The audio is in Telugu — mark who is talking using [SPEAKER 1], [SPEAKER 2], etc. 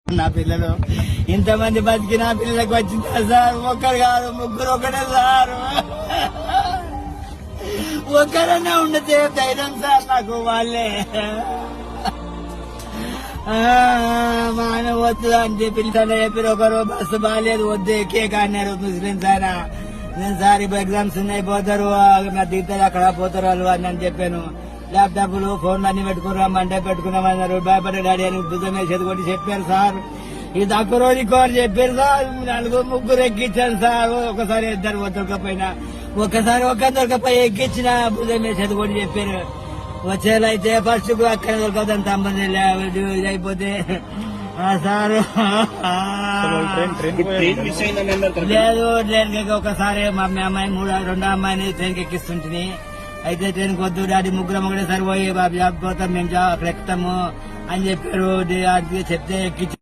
[SPEAKER 1] నా పిల్లలు ఇంతమంది బతికి నా పిల్లలకు వచ్చిందా సార్? ఒక్కరు కాదు, ముగ్గురు ఒకటే సార్. ఒక్కరన్నా ఉండతే ధైర్యం సార్ నాకు. వాళ్ళే మా ఆయన వద్దు అని పిల్లలు చెప్పారు. ఒకరు బస్సు బాగాలేదు వద్దు కేక్ అన్నారు ముస్లిమ్స్ ఆయన. నేను సార్ ఇప్పుడు ఎగ్జామ్స్ ఉన్నాయి పోతారు నా దిగుతారు అక్కడ పోతారు వాళ్ళు అని చెప్పాను. ల్యాప్టాప్లు ఫోన్లు అన్ని పెట్టుకున్నాం మండే పెట్టుకున్నామన్నారు. భయపడే డాడీ అని భుజం వేసేది కొట్టి చెప్పారు సార్. ఇది తక్కువ రోజు కోరి చెప్పారు సార్. ముగ్గురు ఎక్కించాను సార్. ఒకసారి ఇద్దరు దొరకపోయినా ఒకసారి ఒక్క దొరకపోయి ఎక్కించిన భుజం వేసేది కొట్టి చెప్పారు. వచ్చేలా అయితే ఫస్ట్ అక్కడ దొరకదని తమ్మది అయిపోతే సార్ లేదు ట్రైన్ ఒకసారి మా అమ్మాయి రెండో అమ్మాయిని ట్రైన్కి ఎక్కిస్తుంటుంది. అయితే ట్రైన్కి వద్దు డాడీ ముగ్గురం ఒకటేసారి పోయి జాబ్ పోతాం మేము అక్కడ ఎక్కుతాము అని చెప్పారు. చెప్తే ఎక్కించి